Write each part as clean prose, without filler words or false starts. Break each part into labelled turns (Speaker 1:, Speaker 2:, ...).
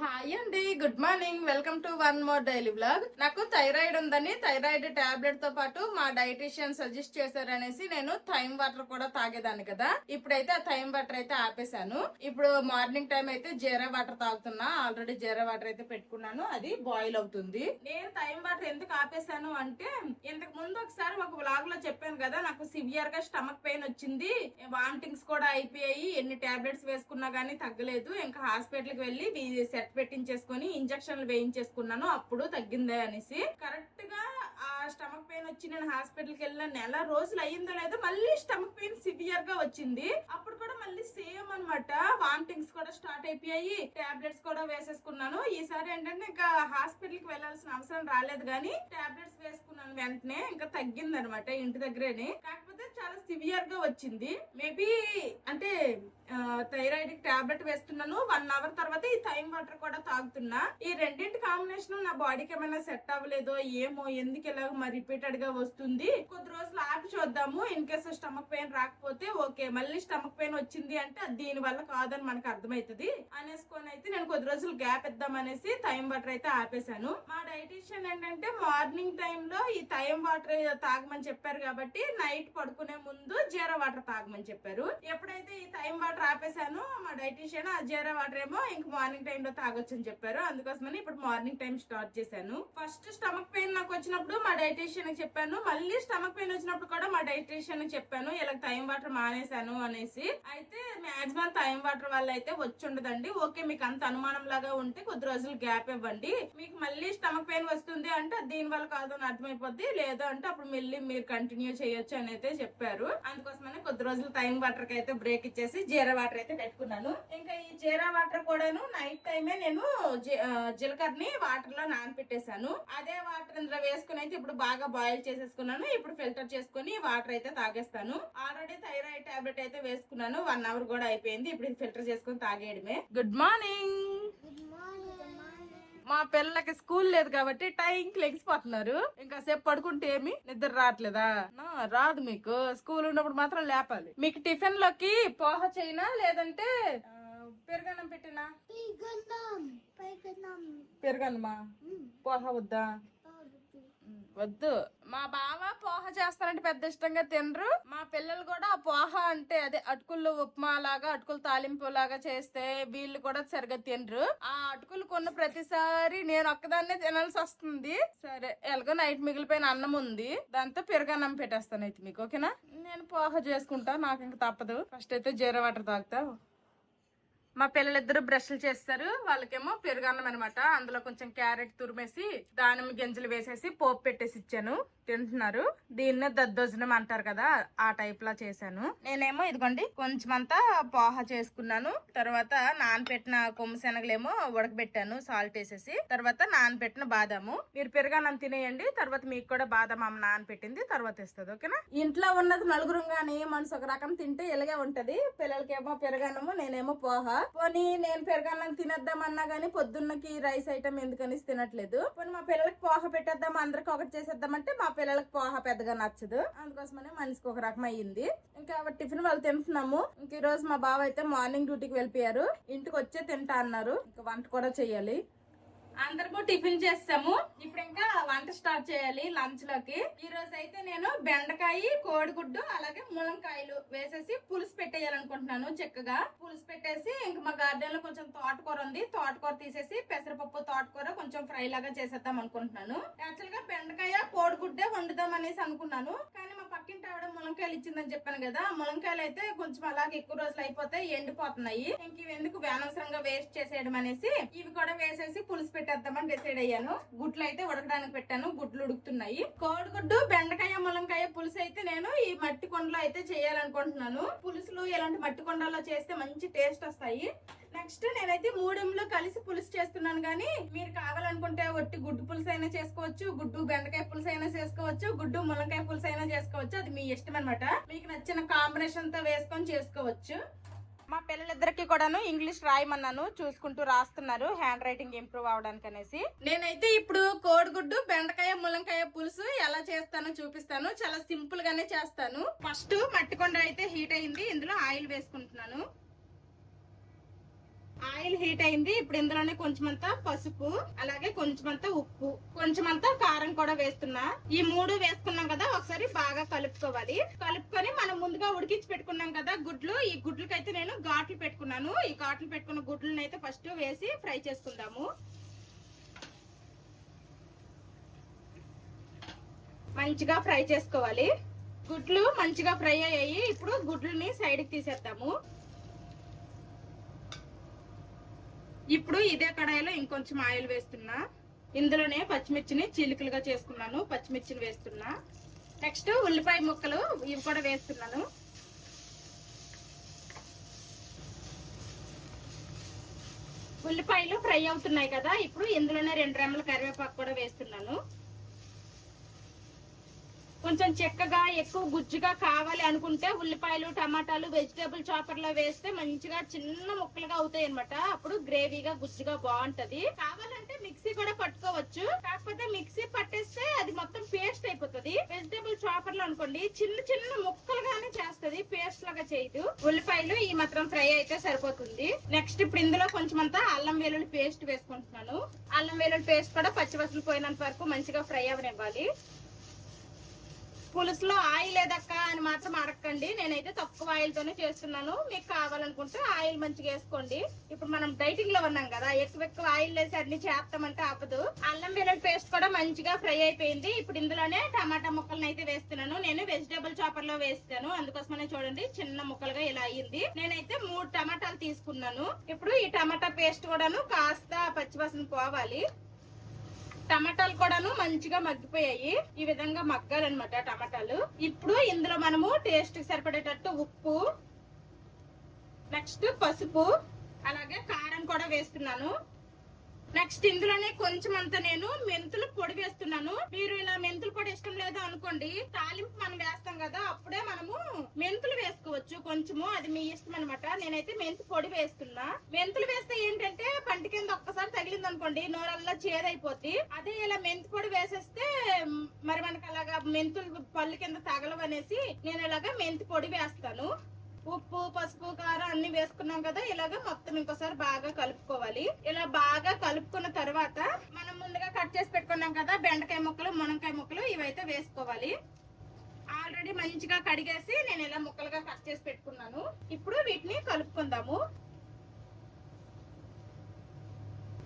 Speaker 1: Hi అండి, good morning. Welcome to one more daily vlog. నాకు thyroid ఉందని thyroid tablet తో పాటు మా డైటీషియన్ సజెస్ట్ చేశారనేసి నేను థైమ్ వాటర్ కూడా తాగేదాన్ని కదా. ఇప్పుడైతే ఆ థైమ్ వాటర్ అయితే ఆపేశాను. ఇప్పుడు మార్నింగ్ టైం అయితే జీరా వాటర్ తాగుతున్నా. ఆల్రెడీ జీరా వాటర్ అయితే పెట్టుకున్నాను, అది బాయిల్ అవుతుంది. నేను థైమ్ వాటర్ ఎందుకు ఆపేశాను అంటే, ఇంతకు ముందు ఒకసారి ఒక వ్లాగ్ లో చెప్పాను కదా, నాకు సివియర్ గా స్టమక్ పెయిన్ వచ్చింది, వామిటింగ్స్ కూడా అయిపోయాయి, ఎన్ని టాబ్లెట్స్ వేసుకున్నా గానీ తగ్గలేదు. ఇంకా హాస్పిటల్ కి వెళ్లి సెట్ పెట్టించేసుకుని ఇంజక్షన్లు వేయించేసుకున్నాను, అప్పుడు తగ్గిందే అనేసి. కరెక్ట్ గా ఆ స్టమక్ పెయిన్ వచ్చి నేను హాస్పిటల్ కి వెళ్ళిన నెల రోజులు అయ్యిందో లేదో మళ్ళీ స్టమక్ పెయిన్ సివియర్ గా వచ్చింది. అప్పుడు కూడా మళ్ళీ సేమ్ అనమాట, వామిటింగ్స్ కూడా స్టార్ట్ అయిపోయాయి, టాబ్లెట్స్ కూడా వేసేసుకున్నాను. ఈసారి ఏంటంటే ఇంకా హాస్పిటల్ కి వెళ్లాల్సిన అవసరం రాలేదు గానీ టాబ్లెట్స్ వేసుకున్నాను వెంటనే, ఇంకా తగ్గింది అనమాట ఇంటి దగ్గరేనే. కాకపోతే చాలా సివియర్ గా వచ్చింది. మేబీ అంటే థైరాయిడ్ టాబ్లెట్ వేస్తున్నాను, 1 అవర్ తర్వాత ఈ థైమ్ వాటర్ కూడా తాగుతున్నా. ఈ రెండింటి కాంబినేషన్ నా బాడీకి ఏమైనా సెట్ అవ్వలేదో ఏమో, ఎందుకు ఇలా మరి రిపీటెడ్ గా వస్తుంది. కొద్ది రోజులు ఆపి చూద్దాము, ఇన్ కేసు స్టమక్ పెయిన్ రాకపోతే ఓకే, మళ్ళీ స్టమక్ పెయిన్ వచ్చింది అంటే దీని వల్ల కాదని మనకు అర్థమవుతుంది అనేసుకొని అయితే నేను కొద్ది రోజులు గ్యాప్ ఇద్దాం అనేసి థైమ్ వాటర్ అయితే ఆపేశాను. మా డైటీషియన్ ఏంటంటే మార్నింగ్ టైమ్ లో ఈ థైమ్ వాటర్ తాగమని చెప్పారు కాబట్టి నైట్ పడుకునే ముందు జీరా వాటర్ తాగమని చెప్పారు. ఎప్పుడైతే ఈ థైమ్ వాటర్ ఆపేశాను మా డైటీషియన్, ఆ జీరా వాటర్ ఏమో ఇంక మార్నింగ్ టైం లో తాగొచ్చు అని చెప్పారు. అందుకోసమని ఇప్పుడు మార్నింగ్ టైం స్టార్ట్ చేశాను. ఫస్ట్ స్టమక్ పెయిన్ నాకు వచ్చినప్పుడు మా డైటీషియన్ కి చెప్పాను, మళ్ళీ స్టమక్ పెయిన్ వచ్చినప్పుడు కూడా మా డైటీషియన్ కి చెప్పాను ఇలా థైమ్ వాటర్ మానేశాను అనేసి. అయితే మాక్సిమం థైమ్ వాటర్ వల్ల అయితే వచ్చి ఉండదండి. ఓకే, మీకు అంత అనుమానం లాగా ఉంటే కొద్ది రోజులు గ్యాప్ ఇవ్వండి, మీకు మళ్ళీ స్టమక్ పెయిన్ వస్తుంది అంటే దీని వల్ల కాదు అని అర్థమైపోద్ది, లేదా అంటే అప్పుడు మళ్ళీ మీరు కంటిన్యూ చేయొచ్చు అని అయితే చెప్పారు. అందుకోసమని కొద్ది రోజులు థైమ్ వాటర్ కి అయితే బ్రేక్ ఇచ్చేసి జీరా వాటర్ అయితే పెట్టుకున్నాను. ఇంకా ఈ జీరా వాటర్ కూడాను నైట్ టైమే నేను జీలకర్రని వాటర్ లో నానపెట్టేశాను. అదే వాటర్ ఇందులో వేసుకుని అయితే ఇప్పుడు బాగా బాయిల్ చేసేసుకున్నాను. ఇప్పుడు ఫిల్టర్ చేసుకుని వాటర్ అయితే తాగేస్తాను. ఆల్రెడీ థైరాయిడ్ టాబ్లెట్ అయితే వేసుకున్నాను, 1 అవర్ కూడా అయిపోయింది. ఇప్పుడు ఫిల్టర్ చేసుకుని తాగేయడమే. Good morning. మా పిల్లలకి స్కూల్ లేదు కాబట్టి టైంకి లెగిసిపోతున్నారు. ఇంకా సేపు పడుకుంటే ఏమి నిద్ర రావట్లేదా? రాదు, మీకు స్కూల్ ఉన్నప్పుడు మాత్రం లేపాలి. మీకు టిఫిన్ లోకి పోహ చేయనా లేదంటే పెరుగన్నం పెట్టినా? పెరుగన్నమా? పోహ వద్దా? వద్దు. మా బావ పోహ చేస్తానంటే పెద్ద ఇష్టంగా తినరు. మా పిల్లలు కూడా ఆ పోహ అంటే అదే అటుకులు ఉప్మా లాగా, అటుకులు తాలింపు లాగా చేస్తే వీళ్ళు కూడా సరిగా తినరు. ఆ అటుకులు కొన్న ప్రతిసారి నేను ఒక్కదాన్నే తినాల్సి వస్తుంది. సరే, ఎలాగో నైట్ మిగిలిపోయిన అన్నం ఉంది, దాంతో పెరుగన్నం పెట్టేస్తాను అయితే మీకు. ఓకేనా? నేను పోహ చేసుకుంటా, నాకు ఇంక తప్పదు. ఫస్ట్ అయితే జీరా వాటర్ తాగుతా. మా పిల్లలిద్దరు బ్రష్లు చేస్తారు, వాళ్ళకేమో పెరుగన్నం అనమాట. అందులో కొంచెం క్యారెట్ తురిమేసి దానిమ్మ గింజలు వేసేసి పోపు పెట్టేసి ఇచ్చాను, తింటున్నారు. దీన్నే దద్దోజనం అంటారు కదా, ఆ టైప్ లా చేశాను. నేనేమో ఇదిగోండి కొంచెం అంతా పోహ చేసుకున్నాను. తర్వాత నానపెట్టిన కొమ్ము శనగలేమో ఉడకబెట్టాను సాల్ట్ వేసేసి. తర్వాత నానపెట్టిన బాదాము. మీరు పెరుగన్నం తినేయండి, తర్వాత మీకు కూడా బాదం అమ్మ నానపెట్టింది తర్వాత ఇస్తుంది. ఓకేనా? ఇంట్లో ఉన్నది నలుగురు గానీ మనసు ఒక రకం తింటే ఇలాగే ఉంటది. పిల్లలకేమో పెరుగన్నము, నేనేమో పోహ. పోనీ నేను పెరుగన్నం తినేద్దామన్నా గానీ పొద్దున్నకి రైస్ ఐటమ్ ఎందుకని తినట్లేదు. పోనీ మా పిల్లలకి పోహ పెట్టేద్దాం, అందరికి ఒకటి చేసేద్దామంటే మా పిల్లలకి పోహ పెద్దగా నచ్చదు. అందుకోసమనే మనిషికి ఒక రకం అయ్యింది. ఇంకా టిఫిన్ వాళ్ళు తింటున్నాము. ఇంక ఈ రోజు మా బావ అయితే మార్నింగ్ డ్యూటీకి వెళ్ళిపోయారు, ఇంటికి వచ్చే తింటా అన్నారు. ఇంకా వంట కూడా చెయ్యాలి. అందరము టిఫిన్ చేస్తాము, ఇప్పుడు ఇంకా వంట స్టార్ట్ చేయాలి లంచ్ లోకి. ఈ రోజు అయితే నేను బెండకాయ, కోడిగుడ్డు అలాగే ములంకాయలు వేసేసి పులుసు పెట్టేయాలనుకుంటున్నాను. చక్కగా పులుసు పెట్టేసి ఇంకా మా గార్డెన్ లో కొంచెం తోటకూర ఉంది, తోటకూర తీసేసి పెసరపప్పు తోటకూర కొంచెం ఫ్రై లాగా చేసేద్దాం అనుకుంటున్నాను. యాక్చువల్ గా బెండకాయ కోడిగుడ్డే వండుదాం అనేసి అనుకున్నాను, కానీ మా పక్కింటి ఆవిడ ములంకాయలు ఇచ్చిందని చెప్పాను కదా, ములంకాయలు అయితే కొంచెం అలాగే ఎక్కువ రోజులు అయిపోతే ఎండిపోతున్నాయి. ఇంక ఇవి ఎందుకు అనవసరంగా వేస్ట్ చేసేయడం అనేసి ఇవి కూడా వేసేసి పులుసు పెట్టేద్దామని డిసైడ్ అయ్యాను. గుడ్లు అయితే ఉడకడానికి పెట్టాను, గుడ్లు ఉడుకుతున్నాయి. కోడిగుడ్డు బెండకాయ ములంకాయ పులుసు అయితే నేను ఈ మట్టి కొండలో అయితే చేయాలనుకుంటున్నాను. పులుసులు ఇలాంటి మట్టి కొండలో చేస్తే మంచి టేస్ట్ వస్తాయి. నెక్స్ట్ నేనైతే మూడింలో కలిసి పులుసు చేస్తున్నాను, గానీ మీరు కావాలనుకుంటే ఒట్టి గుడ్డు పులుసు అయినా చేసుకోవచ్చు, గుడ్డు బెండకాయ పులుసు అయినా చేసుకోవచ్చు, గుడ్డు ములంకాయ పులుసు అయినా చేసుకోవచ్చు. అది మీ ఇష్టం అనమాట, మీకు నచ్చిన కాంబినేషన్ తో వేసుకొని చేసుకోవచ్చు. మా పిల్లలిద్దరికి కూడాను ఇంగ్లీష్ రాయమన్నాను, చూసుకుంటూ రాస్తున్నారు హ్యాండ్ రైటింగ్ ఇంప్రూవ్ అవడానికి అనేసి. నేనైతే ఇప్పుడు కోడిగుడ్డు బెండకాయ ములంకాయ పులుసు ఎలా చేస్తానో చూపిస్తాను. చాలా సింపుల్ గానే చేస్తాను. ఫస్ట్ మట్టి కొండ అయితే హీట్ అయింది, ఇందులో ఆయిల్ వేసుకుంటున్నాను. ఆయిల్ హీట్ అయింది. ఇప్పుడు ఇందులోనే కొంచెమంతా పసుపు, అలాగే కొంచెమంతా ఉప్పు, కొంచెమంతా కారం కూడా వేస్తున్నా. ఈ 3 వేసుకున్నాం కదా, ఒకసారి బాగా కలుపుకోవాలి. కలుపుకొని మనం ముందుగా ఉడికించి పెట్టుకున్నాం కదా గుడ్లు, ఈ గుడ్లకైతే నేను ఘాట్లు పెట్టుకున్నాను. ఈ ఘాట్లు పెట్టుకున్న గుడ్లను అయితే ఫస్ట్ వేసి ఫ్రై చేసుకుందాము. మంచిగా ఫ్రై చేసుకోవాలి. గుడ్లు మంచిగా ఫ్రై అయ్యాయి. ఇప్పుడు గుడ్లని సైడ్ కి తీసేద్దాము. ఇప్పుడు ఇదే కడాయిలో ఇంకొంచెం ఆయిల్ వేస్తున్నా. ఇందులోనే పచ్చిమిర్చిని చీలికలుగా చేసుకున్నాను. పచ్చిమిర్చిని వేస్తున్నా. నెక్స్ట్ ఉల్లిపాయ ముక్కలు ఇవి కూడా వేస్తున్నాను. ఉల్లిపాయలు ఫ్రై అవుతున్నాయి కదా, ఇప్పుడు ఇందులోనే 2 రెమ్మల కరివేపాకు కూడా వేస్తున్నాను. కొంచెం చెక్కగా ఎక్కువ గుజ్జుగా కావాలి అనుకుంటే ఉల్లిపాయలు, టమాటాలు వెజిటేబుల్ చాపర్ లో వేస్తే మంచిగా చిన్న ముక్కలుగా అవుతాయి అన్నమాట. అప్పుడు గ్రేవీగా గుజ్జుగా బాగుంటది. కావాలంటే మిక్సీ కూడా పట్టుకోవచ్చు, కాకపోతే మిక్సీ పట్టేస్తే అది మొత్తం పేస్ట్ అయిపోతుంది. వెజిటేబుల్ చాపర్ లో అనుకోండి చిన్న చిన్న ముక్కలుగానే చేస్తది, పేస్ట్ లాగా చేయదు. ఉల్లిపాయలు ఈ మాత్రం ఫ్రై అయితే సరిపోతుంది. నెక్స్ట్ ఇప్పుడు ఇందులో కొంచెం అంతా అల్లం వెల్లుల్లి పేస్ట్ వేసుకుంటున్నాను. అల్లం వెల్లుల్లి పేస్ట్ కూడా పచ్చివసలు పోయినంత వరకు మంచిగా ఫ్రై అవనివ్వాలి. పులుసులో ఆయిల్ లేదక్క అని మాత్రం అడగండి. నేనైతే తక్కువ ఆయిల్ తోనే చేస్తున్నాను. మీకు కావాలనుకుంటే ఆయిల్ మంచిగా వేసుకోండి. ఇప్పుడు మనం డైటింగ్ లో ఉన్నాం కదా, ఎక్కువ ఆయిల్ వేసి అన్ని చేస్తామంటే ఆపదు. అల్లం వెల్లుల్లి పేస్ట్ కూడా మంచిగా ఫ్రై అయిపోయింది. ఇప్పుడు ఇందులోనే టమాటా ముక్కలను అయితే వేస్తున్నాను. నేను వెజిటేబుల్ చాపర్ లో వేస్తాను, అందుకోసమనే చూడండి చిన్న ముక్కలుగా ఇలా అయ్యింది. నేనైతే 3 టమాటాలు తీసుకున్నాను. ఇప్పుడు ఈ టమాటా పేస్ట్ కూడాను కాస్త పచ్చివాసన పోవాలి. టమాటాలు కూడాను మంచిగా మగ్గిపోయాయి. ఈ విధంగా మగ్గాలన్నమాట టమాటాలు. ఇప్పుడు ఇందులో మనము టేస్ట్ కి సరిపడేటట్టు ఉప్పు, నెక్స్ట్ పసుపు, అలాగే కారం కూడా వేస్తున్నాను. నెక్స్ట్ ఇందులోనే కొంచెం అంతా నేను మెంతులు పొడి వేస్తున్నాను. మీరు ఇలా మెంతులు పొడి ఇష్టం లేదు అనుకోండి, తాలింపు మనం వేస్తాం కదా అప్పుడే మనము మెంతులు వేసుకోవచ్చు కొంచెము, అది మీ ఇష్టం అనమాట. నేనైతే మెంతు పొడి వేస్తున్నా. మెంతులు వేస్తే ఏంటంటే పంటి కింద ఒక్కసారి తగిలింది అనుకోండి నోరల్లా చేదైపోద్ది. అదే ఇలా మెంతు పొడి వేసేస్తే మరి మనకు అలాగా మెంతులు పళ్ళు కింద తగలవనేసి నేను ఇలాగా మెంతు పొడి వేస్తాను. ఉప్పు, పసుపు, కారం అన్ని వేసుకున్నాం కదా, ఇలాగ మొత్తం ఇంకోసారి బాగా కలుపుకోవాలి. ఇలా బాగా కలుపుకున్న తర్వాత మనం ముందుగా కట్ చేసి పెట్టుకున్నాం కదా బెండకాయ ముక్కలు, మునక్కాయ ముక్కలు, ఇవైతే వేసుకోవాలి. ఆల్రెడీ మంచిగా కడిగేసి నేను ఇలా ముక్కలుగా కట్ చేసి పెట్టుకున్నాను. ఇప్పుడు వీటిని కలుపుకుందాము.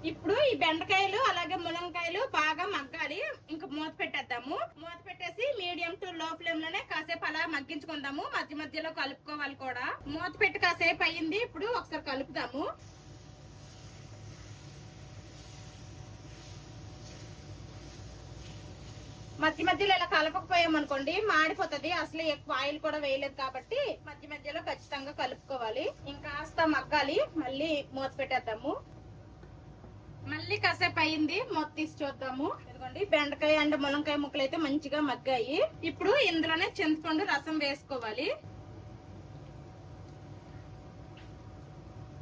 Speaker 1: ఇప్పుడు ఈ బెండకాయలు అలాగే మునక్కాయలు బాగా మగ్గాలి. ఇంకా మూత పెట్టేద్దాము. మూత పెట్టేసి మీడియం టు లో ఫ్లేమ్ లోనే కాసేపు అలా మగ్గించుకుందాము. మధ్య మధ్యలో కలుపుకోవాలి కూడా. మూత పెట్టి కాసేపు అయ్యింది. ఇప్పుడు ఒకసారి కలుపుదాము. మధ్య మధ్యలో ఇలా కలపకపోయామనుకోండి మాడిపోతుంది. అసలు ఎక్కువ ఆయిల్ కూడా వేయలేదు కాబట్టి మధ్య మధ్యలో ఖచ్చితంగా కలుపుకోవాలి. ఇంకాస్త మగ్గాలి. మళ్ళీ మూత పెట్టేద్దాము. మళ్ళీ కాసేపు అయింది, మూత తీసి చూద్దాము. ఇదిగోండి బెండకాయ అండ్ మునక్కాయ ముక్కలు అయితే మంచిగా మగ్గాయి. ఇప్పుడు ఇందులోనే చింతపండు రసం వేసుకోవాలి.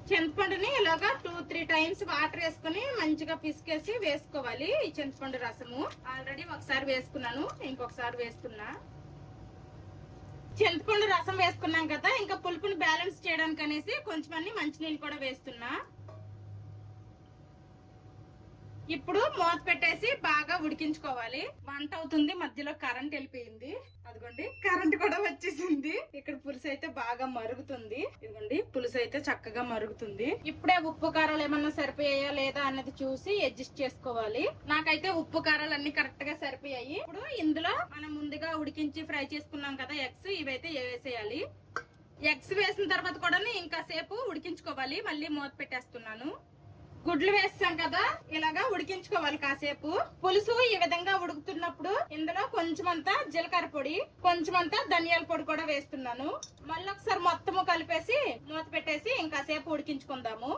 Speaker 1: చింతపండుని ఇలాగా 2-3 టైమ్స్ వాటర్ వేసుకుని మంచిగా పిసికేసి వేసుకోవాలి. ఈ చింతపండు రసము ఆల్రెడీ ఒకసారి వేసుకున్నాను, ఇంకొకసారి వేస్తున్నా. చింతపండు రసం వేసుకున్నాం కదా, ఇంకా పులుపుని బ్యాలెన్స్ చేయడానికి అనేసి కొంచెం మంచినీళ్ళు కూడా వేస్తున్నా. ఇప్పుడు మూత పెట్టేసి బాగా ఉడికించుకోవాలి. వంట అవుతుంది, మధ్యలో కరెంట్ వెళ్ళిపోయింది. అదిగోండి కరెంట్ కూడా వచ్చేసింది. ఇక్కడ పులుసు అయితే బాగా మరుగుతుంది. ఇదిగోండి పులుసు అయితే చక్కగా మరుగుతుంది. ఇప్పుడే ఉప్పు కారాలు ఏమన్నా సరిపోయాయా లేదా అన్నది చూసి అడ్జస్ట్ చేసుకోవాలి. నాకైతే ఉప్పు కారాలు అన్ని కరెక్ట్ గా సరిపోయాయి. ఇప్పుడు ఇందులో మనం ముందుగా ఉడికించి ఫ్రై చేసుకున్నాం కదా ఎగ్స్, ఇవైతే వేసేయాలి. ఎగ్స్ వేసిన తర్వాత కూడా ఇంకా సేపు ఉడికించుకోవాలి. మళ్ళీ మూత పెట్టేస్తున్నాను. గుడ్లు వేస్తాం కదా, ఇలాగా ఉడికించుకోవాలి కాసేపు. పులుసు ఈ విధంగా ఉడుకుతున్నప్పుడు ఇందులో కొంచెమంతా జీలకర్ర పొడి, కొంచెమంతా ధనియాల పొడి కూడా వేస్తున్నాను. మళ్ళీ ఒకసారి మొత్తము కలిపేసి మూత పెట్టేసి ఇంకాసేపు ఉడికించుకుందాము.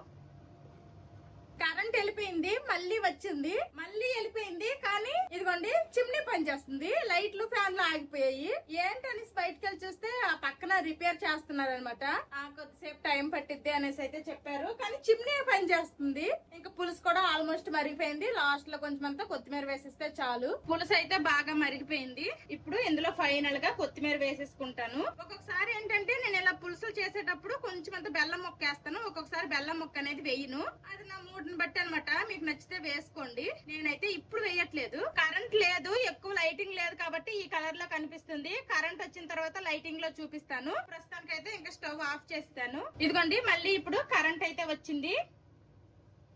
Speaker 1: కరెంట్ వెళ్ళిపోయింది, మళ్ళీ వచ్చింది, మళ్ళీ వెళ్ళిపోయింది. కానీ ఇదిగోండి చిమ్నీ పని చేస్తుంది, లైట్లు ఫ్యాన్లు ఆగిపోయాయి. ఏంటని బయటకు వెళ్ళి చూస్తే ఆ పక్కన రిపేర్ చేస్తున్నారు అనమాట. కొద్దిసేపు టైం పట్టిద్ది అనేసి అయితే చెప్పారు, కానీ చిమ్నీ పని చేస్తుంది. ఇంకా పులుసు కూడా ఆల్మోస్ట్ మరిగిపోయింది. లాస్ట్ లో కొంచెం అంతా కొత్తిమీర వేసిస్తే చాలు. పులుసు అయితే బాగా మరిగిపోయింది. ఇప్పుడు ఇందులో ఫైనల్ గా కొత్తిమీర వేసేసుకుంటాను. ఒక్కొక్కసారి ఏంటంటే నేను ఇలా పులుసులు చేసేటప్పుడు కొంచెం అంత బెల్లం ముక్క వేస్తాను, ఒక్కొక్కసారి బెల్లం ముక్క అనేది వేయను. అది నా మూడ్ని బట్టి అనమాట. మీకు నచ్చితే వేసుకోండి. నేనైతే ఇప్పుడు వేయట్లేదు, కరెంట్ లేదు, ఎక్కువ లైటింగ్ లేదు కాబట్టి ఈ కలర్ లో కనిపిస్తుంది. కరెంట్ వచ్చిన తర్వాత లైటింగ్ లో చూపిస్తాను. ప్రస్తుతానికైతే ఇంకా స్టవ్ ఆఫ్ చేస్తాను. ఇదిగోండి మళ్ళీ ఇప్పుడు కరెంట్ అయితే వచ్చింది.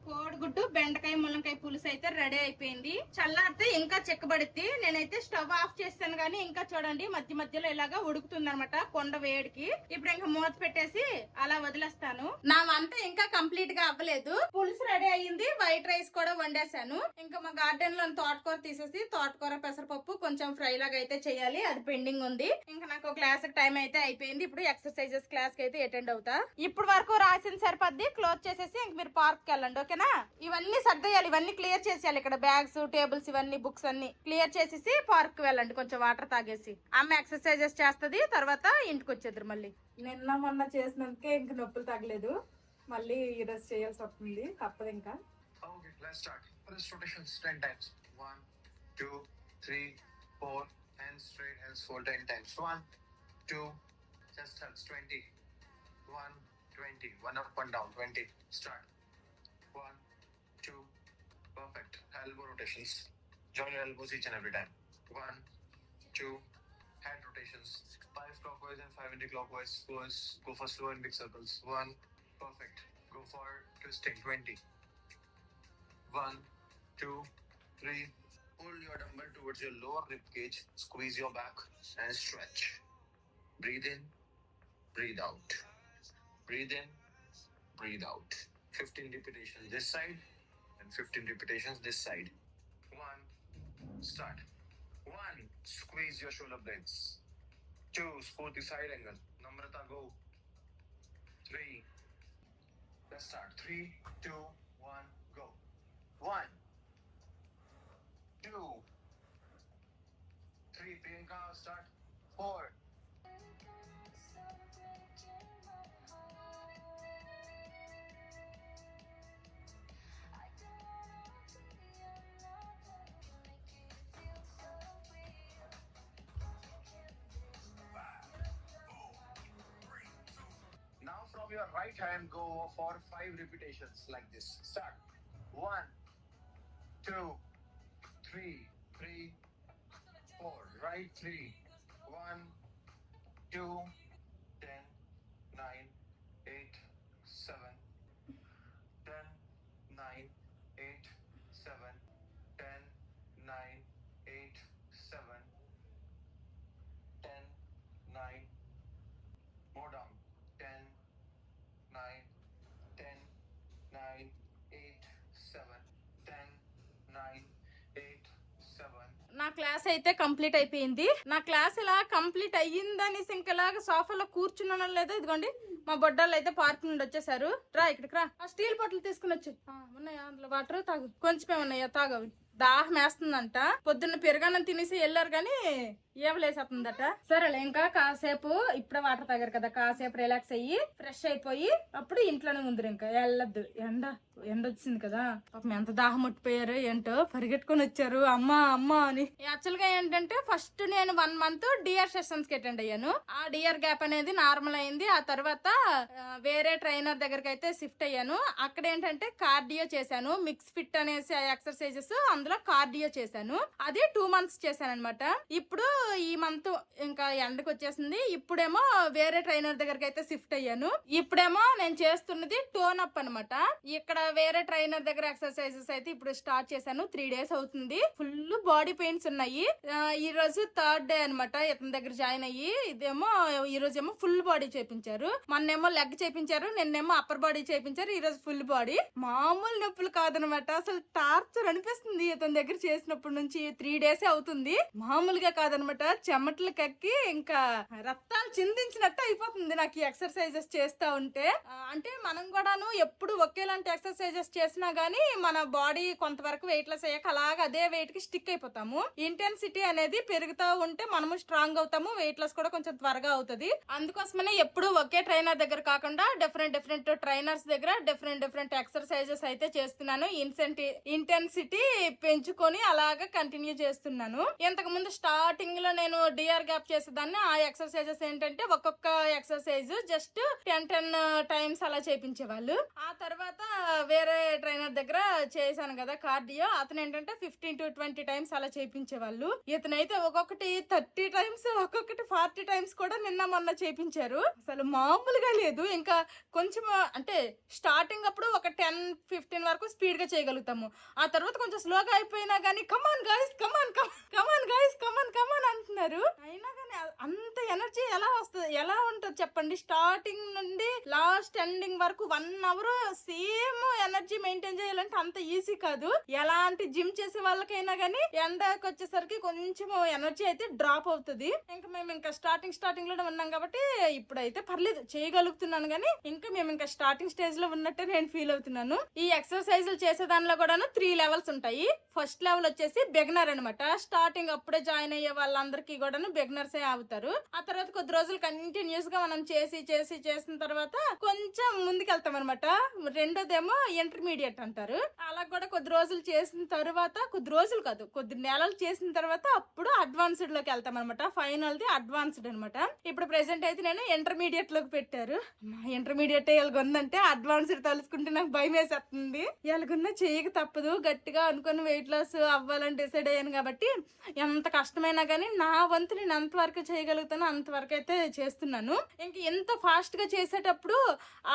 Speaker 1: కోడిగుడ్డు బెండకాయ ములంకాయ పులుసు అయితే రెడీ అయిపోయింది. చల్లారితే ఇంకా చెక్కబడిద్ది. నేనైతే స్టవ్ ఆఫ్ చేస్తాను గానీ ఇంకా చూడండి మధ్య మధ్యలో ఇలాగా ఉడుకుతుంది అనమాట కొండ వేడికి. ఇప్పుడు ఇంకా మూత పెట్టేసి అలా వదిలేస్తాను. నా వంట ఇంకా కంప్లీట్ గా అవ్వలేదు. పులుసు రెడీ అయ్యింది, వైట్ రైస్ కూడా వండేసాను. ఇంకా మా గార్డెన్ లో తోటకూర తీసేసి తోటకూర పెసరపప్పు కొంచెం ఫ్రై లాగా అయితే చేయాలి, అది పెండింగ్ ఉంది. ఇంకా నాకు క్లాస్ టైం అయితే అయిపోయింది. ఇప్పుడు ఎక్సర్సైజెస్ క్లాస్ కి అయితే అటెండ్ అవుతా. ఇప్పుడు వరకు రాసిన సరిపద్ది క్లోజ్ చేసేసి ఇంక మీరు పార్క్ కి వెళ్ళండి, ఓకేనా? ఇవన్నీ సర్దేయాలి, ఇవన్నీ క్లియర్ చేసేయాలి. ఇక్కడ బ్యాగ్స్, టేబుల్స్, ఇవన్నీ బుక్స్ అన్ని క్లియర్ చేసేసి పార్క్ కి వెళ్ళండి. కొంచెం వాటర్ తాగేసి అమ్మ ఎక్సర్సైజెస్ చేస్తుంది, తర్వాత ఇంటికి వచ్చేద్దరు. మళ్ళీ నిన్న మొన్న చేసినందుకే ఇంక నొప్పులు తగ్గలేదు, మళ్ళీ ఈరోజు చేయాల్సి వస్తుంది, తప్పదు ఇంకా.
Speaker 2: Okay, let's start. First rotations 10 times. 1, 2, 3, 4. Hands straight, hands fold 10 times. 1, 2. Chest touch 20. 1, 20. 1 up, 1 down 20. Start. 1, 2. Perfect. Elbow rotations. Join your elbows each and every time. 1, 2. Hand rotations. 5 clockwise and 5 anti-clockwise. Go for slow and big circles. 1. Perfect. Go for twisting 20. 1, 2, 3. Pull your dumbbell towards your lower rib cage. Squeeze your back and stretch. Breathe in, breathe out. Breathe in, breathe out. 15 repetitions this side and 15 repetitions this side. 1. Start. 1. Squeeze your shoulder blades. 2. Squat the side angle. Namrata, go. 3. Let's start. 3, 2, 1, go. 1, 2, 3. Priyanka, start. 4. Now from your right hand go for 5 repetitions like this. Start. 1, 2, 3, 4. Right 3. 1, 2, 10, 9, 8, 7. 10, 9, 8, 7. 10, 9, 8, 7. 10, 9. More down. 10, 9, 10, 9, 8, 7. 10, 9, 8, 7.
Speaker 1: నా class అయితే complete అయిపోయింది. నా class ఇలా complete అయ్యిందని ఇంకలాగా సోఫాలో కూర్చున్నానో లేదో, ఇదిగోండి మా బొడ్డాళ్ళు అయితే పార్క్ నుండి వచ్చేసారు. రా ఇక్కడికి రా, ఆ స్టీల్ బాటిల్ తీసుకుని వచ్చి. ఉన్నాయా అందులో వాటర్? తాగు, కొంచెమే ఉన్నాయా, తాగవి. దాహం వేస్తుందంట. పొద్దున్న పెరగానం తినేసి వెళ్ళారు కానీ ఏవలేసేస్తుందట. సరేలే ఇంకా కాసేపు, ఇప్పుడే వాటర్ తాగారు కదా, కాసేపు రిలాక్స్ అయ్యి ఫ్రెష్ అయిపోయి అప్పుడు ఇంట్లోనే ముందు ఇంకా వెళ్ళొద్దు. ఎండ వచ్చింది కదా, పాపం ఎంత దాహం ముట్టిపోయారు ఏంటో, పరిగెట్టుకుని వచ్చారు అమ్మ అమ్మ అని. యాక్చువల్ గా ఏంటంటే ఫస్ట్ నేను 1 month డిఆర్ సెషన్స్ కి అటెండ్ అయ్యాను. ఆ డిఆర్ గ్యాప్ అనేది నార్మల్ అయింది. ఆ తర్వాత వేరే ట్రైనర్ దగ్గరికి అయితే షిఫ్ట్ అయ్యాను. అక్కడ ఏంటంటే కార్డియో చేశాను, మిక్స్ ఫిట్ అనేసి ఎక్సర్సైజెస్, అందులో కార్డియో చేశాను. అది 2 months చేశాను అనమాట. ఇప్పుడు ఈ మంత్ ఇంకా ఎండకు వచ్చేసింది. ఇప్పుడేమో వేరే ట్రైనర్ దగ్గరికి అయితే షిఫ్ట్ అయ్యాను. ఇప్పుడేమో నేను చేస్తున్నది టోన్ అప్ అనమాట. ఇక్కడ వేరే ట్రైనర్ దగ్గర ఎక్సర్సైజెస్ అయితే ఇప్పుడు స్టార్ట్ చేశాను. 3 days అవుతుంది. ఫుల్ బాడీ పెయిన్స్ ఉన్నాయి. ఈ రోజు 3rd day అనమాట ఇతని దగ్గర జాయిన్ అయ్యి. ఇదేమో ఈ రోజు ఏమో ఫుల్ బాడీ చేపించారు, మొన్నేమో లెగ్ చేపించారు, నిన్నేమో అప్పర్ బాడీ చేపించారు, ఈ రోజు ఫుల్ బాడీ. మామూలు నొప్పులు కాదనమాట, అసలు టార్చర్ అనిపిస్తుంది. ఇతని దగ్గర చేసినప్పటి నుంచి 3 days అవుతుంది, మామూలుగా కాదనమాట. అనమాట, చెమటలు కక్కి ఇంకా రక్తాలు చిందించినట్టు అయిపోతుంది నాకు ఈ ఎక్సర్సైజెస్ చేస్తా ఉంటే. అంటే మనం కూడాను ఎప్పుడు ఒకేలాంటి ఎక్సర్సైజెస్ చేసినా గానీ మన బాడీ కొంతవరకు వెయిట్ లెస్ అయ్యాక అలాగా అదే వెయిట్ కి స్టిక్ అయిపోతాము. ఇంటెన్సిటీ అనేది పెరుగుతూ ఉంటే మనము స్ట్రాంగ్ అవుతాము, వెయిట్ లాస్ కూడా కొంచెం త్వరగా అవుతుంది. అందుకోసమనే ఎప్పుడు ఒకే ట్రైనర్ దగ్గర కాకుండా డిఫరెంట్ ట్రైనర్స్ దగ్గర డిఫరెంట్ ఎక్సర్సైజెస్ అయితే చేస్తున్నాను. ఇంటెన్సిటీ పెంచుకొని అలాగా కంటిన్యూ చేస్తున్నాను. ఇంతకు ముందు స్టార్టింగ్ లో నేను డిఆర్ గ్యాప్ చేసేదాన్ని. ఆ ఎక్సర్సైజెస్ ఏంటంటే ఒక్కొక్క ఎక్సర్సైజ్ జస్ట్ 10 టైమ్స్ అలా చేపించేవాళ్ళు. ఆ తర్వాత వేరే ట్రైనర్ దగ్గర చేశాను కదా కార్డియో, అతను ఏంటంటే 15 to 20 టైమ్స్ అలా చేపించేవాళ్ళు. ఇతనైతే ఒక్కొక్కటి 30 టైమ్స్, ఒక్కొక్కటి 40 టైమ్స్ కూడా నిన్న మొన్న చేపించారు. అసలు మామూలుగా లేదు. ఇంకా కొంచెం అంటే స్టార్టింగ్ అప్పుడు ఒక 10-15 వరకు స్పీడ్ గా చేయగలుగుతాము. ఆ తర్వాత కొంచెం స్లోగా అయిపోయినా గానీ కమాన్ గాయ్స్ కమాన్ అంటున్నారు. అయినా కానీ అంత ఎనర్జీ ఎలా ఉంటుంది చెప్పండి. స్టార్టింగ్ నుండి లాస్ట్ ఎండింగ్ వరకు 1 అవర్ సేమ్ ఎనర్జీ మెయింటైన్ చేయాలంటే అంత ఈజీ కాదు. ఎలాంటి జిమ్ చేసే వాళ్ళకైనా గానీ ఎండకి వచ్చేసరికి కొంచెం ఎనర్జీ అయితే డ్రాప్ అవుతుంది. ఇంకా మేము ఇంకా స్టార్టింగ్ లోనే ఉన్నాం కాబట్టి ఇప్పుడైతే పర్లేదు చేయగలుగుతున్నాను. కానీ ఇంకా మేము ఇంకా స్టార్టింగ్ స్టేజ్ లో ఉన్నట్టే నేను ఫీల్ అవుతున్నాను. ఈ ఎక్సర్సైజులు చేసే దానిలో కూడాను 3 లెవెల్స్ ఉంటాయి. ఫస్ట్ లెవెల్ వచ్చేసి బిగినర్ అనమాట. స్టార్టింగ్ అప్పుడే జాయిన్ అయ్యే వాళ్ళందరికీ కూడాను బిగినర్స్ ఏ అవుతారు. ఆ తర్వాత కొద్ది రోజులు కంటిన్యూస్ గా మనం చేసిన తర్వాత కొంచెం ముందుకెళ్తాం అనమాట. రెండోదేమో ఇంటర్మీడియట్ అంటారు. అలా కూడా కొద్ది రోజులు చేసిన తర్వాత, కొద్ది నెలలు చేసిన తర్వాత అప్పుడు అడ్వాన్స్డ్ లోకి వెళ్తాం అనమాట. ఫైనల్ ది అడ్వాన్స్డ్ అనమాట. ఇప్పుడు ప్రెసెంట్ అయితే నేను ఇంటర్మీడియట్ లోకి పెట్టారు. ఇంటర్మీడియట్ ఎలాగొందంటే అడ్వాన్స్డ్ తలుసుకుంటే నాకు భయం వేసేస్తుంది. ఎలాగొన్నా చేయక తప్పదు. గట్టిగా అనుకుని వెయిట్ లాస్ అవ్వాలని డిసైడ్ అయ్యాను కాబట్టి ఎంత కష్టమైనా కానీ నా వంతు నేను ఎంతవరకు చేయగలుగుతానో అంతవరకు అయితే చేస్తున్నాను. ఇంక ఎంత ఫాస్ట్ గా చేసేటప్పుడు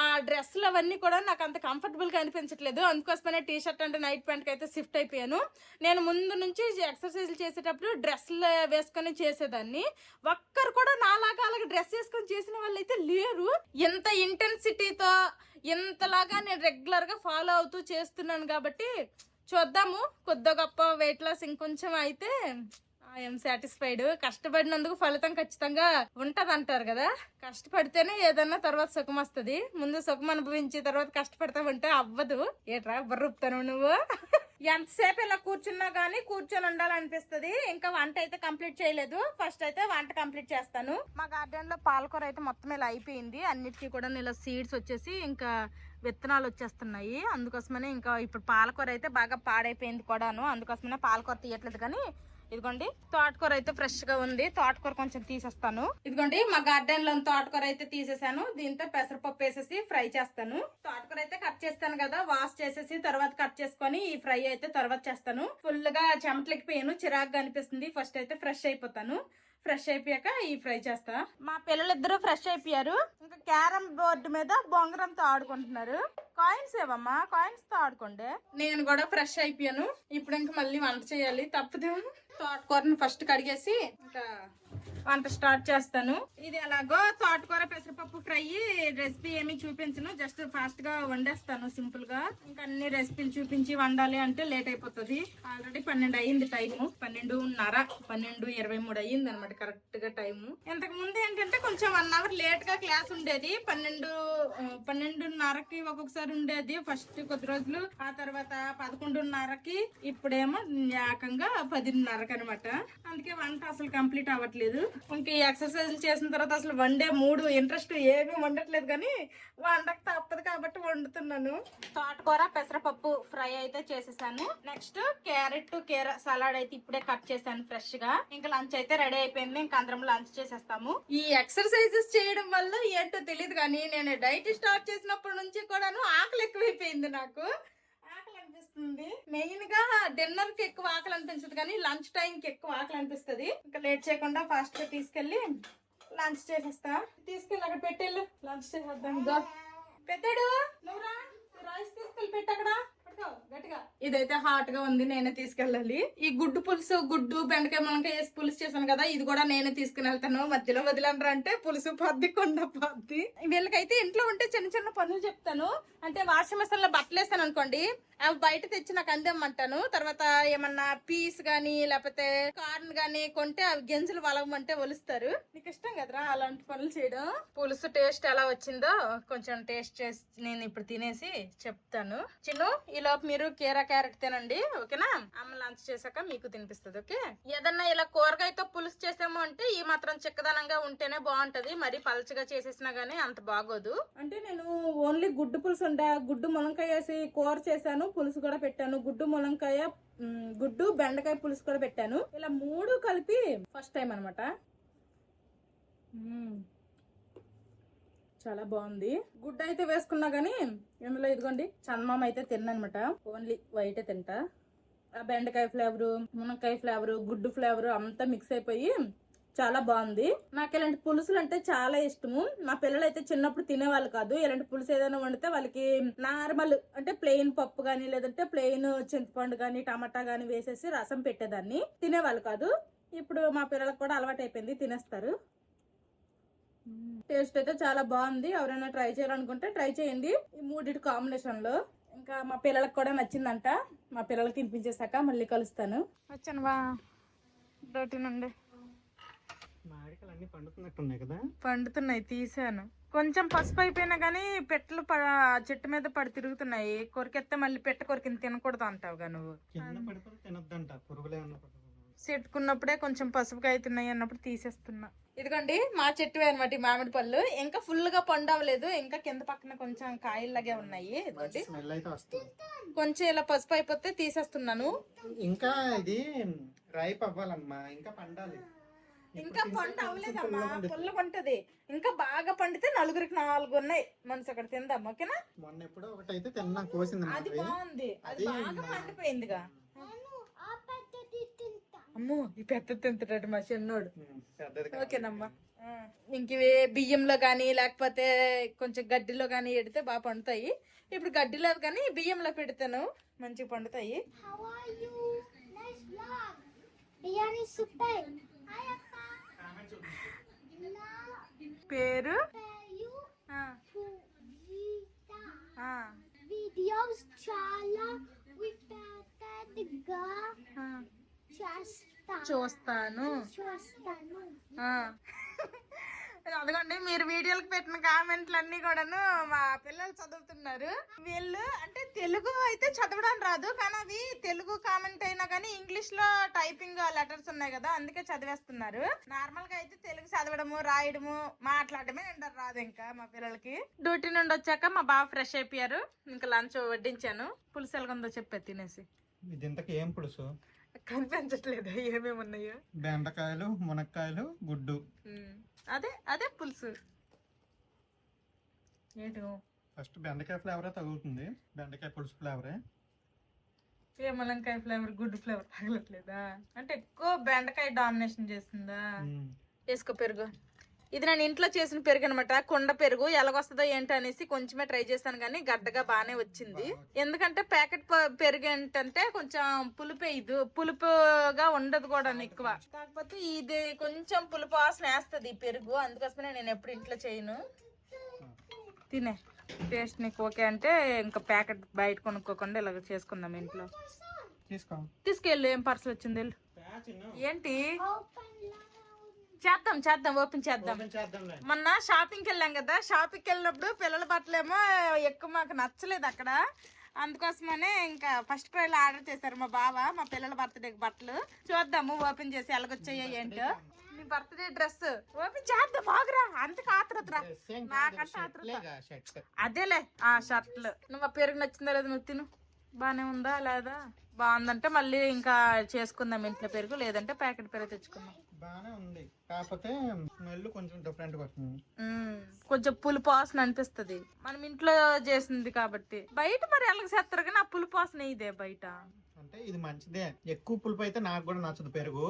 Speaker 1: ఆ డ్రెస్సులు అవన్నీ కూడా నాకు అంత కంఫర్టబుల్ గా అనిపించట్లేదు. అందుకోసమనే టీ షర్ట్ అంటే నైట్ ప్యాంట్ కి అయితే షిఫ్ట్ అయిపోయాను. నేను ముందు నుంచి ఎక్సర్సైజ్ చేసేటప్పుడు డ్రెస్సులు వేసుకొని చేసేదాన్ని. ఒక్కరు కూడా నాలాగా అలాగే డ్రెస్ వేసుకొని చేసిన వాళ్ళు అయితే లేరు. ఎంత ఇంటెన్సిటీతో ఇంతలాగా నేను రెగ్యులర్ గా ఫాలో అవుతూ చేస్తున్నాను కాబట్టి చూద్దాము. కొద్ది గొప్ప వెయిట్ లాస్ ఇంకొంచెం అయితే ఐఎమ్ సాటిస్ఫైడ్. కష్టపడినందుకు ఫలితం ఖచ్చితంగా ఉంటది అంటారు కదా. కష్టపడితేనే ఏదన్నా తర్వాత సుఖం వస్తుంది. ముందు సుఖం అనుభవించి తర్వాత కష్టపడతామంటే అవ్వదు. ఏట్రా బర్రుపుతాను నువ్వు. ఎంతసేపు ఇలా కూర్చున్నా గానీ కూర్చొని ఉండాలనిపిస్తుంది. ఇంకా వంట అయితే కంప్లీట్ చేయలేదు. ఫస్ట్ అయితే వంట కంప్లీట్ చేస్తాను. మా గార్డెన్ లో పాలకూర అయితే మొత్తం ఇలా అయిపోయింది. అన్నిటికీ కూడా ఇలా సీడ్స్ వచ్చేసి ఇంకా విత్తనాలు వచ్చేస్తున్నాయి. అందుకోసమనే ఇంకా ఇప్పుడు పాలకూర అయితే బాగా పాడైపోయింది కూడాను. అందుకోసమనే పాలకూర తీయట్లేదు. కానీ ఇదిగోండి తోటకూర అయితే ఫ్రెష్ గా ఉంది. తోటకూర కొంచెం తీసేస్తాను. ఇదిగోండి మా గార్డెన్ లో తోటకూర అయితే తీసేసాను. దీంతో పెసరపప్పు వేసేసి ఫ్రై చేస్తాను. తోటకూర అయితే కట్ చేస్తాను కదా, వాష్ చేసేసి తర్వాత కట్ చేసుకొని ఈ ఫ్రై అయితే తర్వాత చేస్తాను. ఫుల్ గా చెమటలెక్కిపోయాను, చిరాగ్గా అనిపిస్తుంది. ఫస్ట్ అయితే ఫ్రెష్ అయిపోతాను. ఫ్రెష్ అయిపోయాక ఈ ఫ్రై చేస్తా. మా పిల్లలిద్దరూ ఫ్రెష్ అయిపోయారు. ఇంకా క్యారమ్ బోర్డు మీద బొంగరంతో ఆడుకుంటున్నారు. కాయిన్స్ ఏవమ్మా, కాయిన్స్ తో ఆడుకోండి. నేను కూడా ఫ్రెష్ అయిపోయాను. ఇప్పుడు ఇంకా మళ్ళీ వంట చేయాలి, తప్పదు. తోటకూరని ఫస్ట్ కడిగేసి ఇంకా వంట స్టార్ట్ చేస్తాను. ఇది ఎలాగో తోటకూర పెసరపప్పు ఫ్రై రెసిపీ ఏమి చూపించను, జస్ట్ ఫాస్ట్ గా వండేస్తాను సింపుల్ గా. ఇంకా అన్ని రెసిపీలు చూపించి వండాలి అంటే లేట్ అయిపోతుంది. ఆల్రెడీ 12 అయ్యింది టైము. 12:30, 12:23 అయ్యింది అనమాట కరెక్ట్ గా టైము. ఇంతకు ముందు ఏంటంటే కొంచెం 1 అవర్ లేట్ గా క్లాస్ ఉండేది. 12:30కి ఒక్కొక్కసారి ఉండేది ఫస్ట్ కొద్ది రోజులు. ఆ తర్వాత 11:30కి, ఇప్పుడేమో ఏకంగా 10:30కి అనమాట. అందుకే వంట అసలు కంప్లీట్ అవ్వట్లేదు. ఇంక ఈ ఎక్సర్సైజ్ చేసిన తర్వాత అసలు వండే మూడు ఇంట్రెస్ట్ ఏమీ వండట్లేదు. కానీ వండక తప్పదు కాబట్టి వండుతున్నాను. తోటకూర పెసరపప్పు ఫ్రై అయితే చేసేసాను. నెక్స్ట్ క్యారెట్ సలాడ్ అయితే ఇప్పుడే కట్ చేశాను ఫ్రెష్ గా. ఇంకా లంచ్ అయితే రెడీ అయిపోయింది. ఇంకా అందరం లంచ్ చేసేస్తాము. ఈ ఎక్సర్సైజెస్ చేయడం వల్ల ఏంటో తెలియదు కానీ నేను డైట్ స్టార్ట్ చేసినప్పటి నుంచి కూడాను ఆకలి ఎక్కువైపోయింది. నాకు మెయిన్ గా డిన్నర్ కి ఎక్కువ ఆకలి అనిపించదు కానీ లంచ్ టైం కి ఎక్కువ ఆకలి అనిపిస్తుంది. ఇంకా లేట్ చేయకుండా ఫాస్ట్ గా తీసుకెళ్లి లంచ్ చేసేస్తా. తీసుకెళ్ళి అక్కడ పెట్టేళ్ళు లంచ్ చేసేద్దాం. పెట్టాడు నువ్వు రైస్ తీసుకెళ్ళి పెట్టు. అక్కడ ఇదైతే హాట్ గా ఉంది, నేనే తీసుకెళ్ళాలి. ఈ గుడ్డు పులుసు, గుడ్డు బెండకాయ మునకాయ వేసి పులుసు చేశాను కదా, ఇది కూడా నేనే తీసుకుని వెళ్తాను. మధ్యలో వదిలేనరా అంటే పులుసు పద్ది, కొండ పద్ది. వీళ్ళకైతే ఇంట్లో ఉంటే చిన్న చిన్న పనులు చెప్తాను. అంటే వాషింగ్ మెషిన్ లో బట్టలు వేస్తాను అనుకోండి, అవి బయట తెచ్చి నాకు అందేమంటాను. తర్వాత ఏమన్నా పీస్ గానీ లేకపోతే కార్న్ గానీ కొంటే అవి గింజలు వలగమంటే ఒలుస్తారు. నీకు ఇష్టం కదరా అలాంటి పనులు చేయడం. పులుసు టేస్ట్ ఎలా వచ్చిందో కొంచెం టేస్ట్ చేసి నేను ఇప్పుడు తినేసి చెప్తాను. చిన్ను, ఈ లోపు మీరు కీరా క్యారెట్ తినండి, ఓకేనా? అమ్మ లంచ్ చేశాక మీకు తినిపిస్తుంది, ఓకే? ఏదన్నా ఇలా కూరగాయతో పులుసు చేసాము అంటే ఈ మాత్రం చిక్కదనంగా ఉంటేనే బాగుంటది. మరి పలచగా చేసేసినా గానీ అంత బాగోదు. అంటే నేను ఓన్లీ గుడ్డు పులుసు గుడ్డు ములంకాయ వేసి కూర చేశాను, పులుసు కూడా పెట్టాను. గుడ్డు ములంకాయ, గుడ్డు బెండకాయ పులుసు కూడా పెట్టాను. ఇలా 3 కలిపి ఫస్ట్ టైం అనమాట. చాలా బాగుంది. గుడ్డు అయితే వేసుకున్నా గానీ ఇందులో ఇదిగోండి చందమామ అయితే తిన్ననమాట, ఓన్లీ వైట్ తింటా. ఆ బెండకాయ ఫ్లేవరు, మునక్కాయ ఫ్లేవరు, గుడ్డు ఫ్లేవరు అంతా మిక్స్ అయిపోయి చాలా బాగుంది. నాకు ఇలాంటి పులుసులు అంటే చాలా ఇష్టము. మా పిల్లలు అయితే చిన్నప్పుడు తినేవాళ్ళు కాదు. ఇలాంటి పులుసు ఏదైనా వండితే వాళ్ళకి నార్మల్ అంటే ప్లెయిన్ పప్పు గానీ లేదంటే ప్లెయిన్ చింతపండు గానీ టమాటా గానీ వేసేసి రసం పెట్టేదాన్ని, తినేవాళ్ళు కాదు. ఇప్పుడు మా పిల్లలకు కూడా అలవాటు అయిపోయింది, తినేస్తారు. టేస్ట్ అయితే చాలా బాగుంది. ఎవరైనా ట్రై చేయాలనుకుంటే ట్రై చేయండి ఈ 3 కాంబినేషన్ లో. ఇంకా మా పిల్లలకు కూడా నచ్చిందంట. మా పిల్లలకి తినిపించేసాక మళ్ళీ కలుస్తాను. వచ్చాను బా డ్యూటీ నుండి.
Speaker 3: మామిడికాయలు పండుతున్నట్టున్నాయి కదా?
Speaker 1: పండుతున్నాయి, తీసాను. కొంచెం పసుపు అయిపోయినా గానీ పెట్టలు చెట్టు మీద పడి తిరుగుతున్నాయి. కొరికెత్తే మళ్ళీ పెట్ట కొరికింది తినకూడదు అంటావుగా నువ్వు.
Speaker 3: కింద పడిపోతే తినొద్దంట, పురుగులే
Speaker 1: చెట్టుకున్నప్పుడే కొంచెం పసుపుగా అవుతున్నాయి అన్నప్పుడు తీసేస్తున్నా. ఇదిగోండి మా చెట్టువే అనమాట మామిడి పళ్ళు. ఇంకా ఫుల్ గా పండవలేదు, ఇంకా కింద పక్కన కొంచెం కాయల్లాగే ఉన్నాయి. కొంచెం ఇలా పసుపు అయిపోతే తీసేస్తున్నాను.
Speaker 3: ఇంకా ఇది రైప్ అవ్వాలమ్మా, ఇంకా పండాలి.
Speaker 1: ఇంకా పండు అవ్వలేదమ్మా, పుల్లగా ఉంటది. ఇంకా బాగా పండితే 4కి 4 ఉన్నాయి. మనసు అక్కడ తిందాం, ఓకేనా?
Speaker 3: మొన్న ఎప్పుడో ఒకటైతే తిన్నా, కోసింది.
Speaker 1: అది బాగుంది, అది బాగా పండిపోయిందిగా. అమ్మో ఈ పెద్ద తింటాడు మా చిన్నోడు, ఓకేనమ్మా. ఇంక ఇవి బియ్యంలో గానీ లేకపోతే కొంచెం గడ్డిలో గానీ ఎడితే బాగా పండుతాయి. ఇప్పుడు గడ్డిలో కానీ బియ్యంలో పెడతాను, మంచిగా పండుతాయి. పేరు
Speaker 4: వీడియోస్ చాలా
Speaker 1: చూస్తాను. అదిగోండి మీరు వీడియోలకు పెట్టిన కామెంట్లు అన్ని కూడాను మా పిల్లలు చదువుతున్నారు. వీళ్ళు అంటే తెలుగు అయితే చదవడం రాదు, కానీ అవి తెలుగు కామెంట్ అయినా కానీ ఇంగ్లీష్ లో టైపింగ్ లెటర్స్ ఉన్నాయి కదా, అందుకే చదివేస్తున్నారు. నార్మల్ గా అయితే తెలుగు చదవడము రాయడము మాట్లాడమే ఎండర్ రాదు. ఇంకా మా పిల్లలకి డ్యూటీ నుండి వచ్చాక మా బాబు ఫ్రెష్ అయిపోయారు. ఇంకా లంచ్ వడ్డించాను. పులుసు ఎలాగుందో చెప్పే తినేసి.
Speaker 3: ఇది ఇంతకీ ఏం పులుసు
Speaker 1: కనిపించట్లేదు ఏమేమి ఉన్నాయో?
Speaker 3: బెండకాయలు, మునక్కాయలు, గుడ్డు.
Speaker 1: అదే అదే పులుసు. ఏంటో
Speaker 3: ఫస్ట్ బెండకాయ ఫ్లేవరే తగులుతుంది, బెండకాయ పులుసు ఫ్లేవరే.
Speaker 1: ఏ ములంకాయ ఫ్లేవర్, గుడ్డు ఫ్లేవర్ తగలట్లేదా? అంటే ఎక్కువ బెండకాయ డామినేషన్ చేస్తుందా? వేసుకో పెరుగు. ఇది నేను ఇంట్లో చేసిన పెరుగు అనమాట, కుండ పెరుగు. ఎలాగొస్తుందో ఏంటో అనేసి కొంచెమే ట్రై చేశాను కానీ గడ్డగా బాగానే వచ్చింది. ఎందుకంటే ప్యాకెట్ పెరుగు ఏంటంటే కొంచెం పులుపుగా ఉండదు కూడా ఎక్కువ. కాకపోతే ఇది కొంచెం పులుపు వాసన వేస్తుంది ఈ పెరుగు, అందుకోసమే నేను ఎప్పుడు ఇంట్లో చేయను. తినే టేస్ట్ నీకు ఓకే అంటే ఇంకా ప్యాకెట్ బయట కొనుక్కోకుండా ఇలాగ చేసుకుందాం ఇంట్లో. తీసుకెళ్ళు. ఏం పార్సల్ వచ్చింది ఏంటి? చేద్దాం ఓపెన్ చేద్దాం. మొన్న షాపింగ్కి వెళ్ళాం కదా, షాపింగ్కి వెళ్ళినప్పుడు పిల్లల బట్టలేమో ఎక్కువ మాకు నచ్చలేదు అక్కడ, అందుకోసమనే ఇంకా ఫస్ట్ ప్రైజ్ ఆర్డర్ చేశారు మా బావ మా పిల్లల బర్త్డేకి బట్టలు. చూద్దాము ఓపెన్ చేసి ఎలాగొచ్చాయో ఏంటో. నీ బర్త్డే డ్రెస్ ఓపెన్ చేద్దాం, ఆగురా. అంతకు ఆత్రతరా, నాకంటే ఆత్రత. అదేలే ఆ షర్ట్లు. నువ్వు ఆ పెరుగు నచ్చిందా లేదా నువ్వు తిను. బానే ఉందా లేదా? బాగుందంటే మళ్ళీ ఇంకా చేసుకుందాం ఇంట్లో పెరుగు, లేదంటే ప్యాకెట్ పెరుగు తెచ్చుకుందాం.
Speaker 3: బానే ఉంది, కాకపోతే స్మెల్ కొంచెం డిఫరెంట్ గా వస్తుంది.
Speaker 1: కొంచెం పులుపు వాసన అనిపిస్తుంది మనం ఇంట్లో చేసింది కాబట్టి. బయట మరి ఎలాగ చేస్తారు కానీ ఆ పులుపు వాసన ఇదే బయట.
Speaker 3: అంటే ఇది మంచిదే, ఎక్కువ పులుపు అయితే నాకు కూడా నచ్చదు పెరుగు.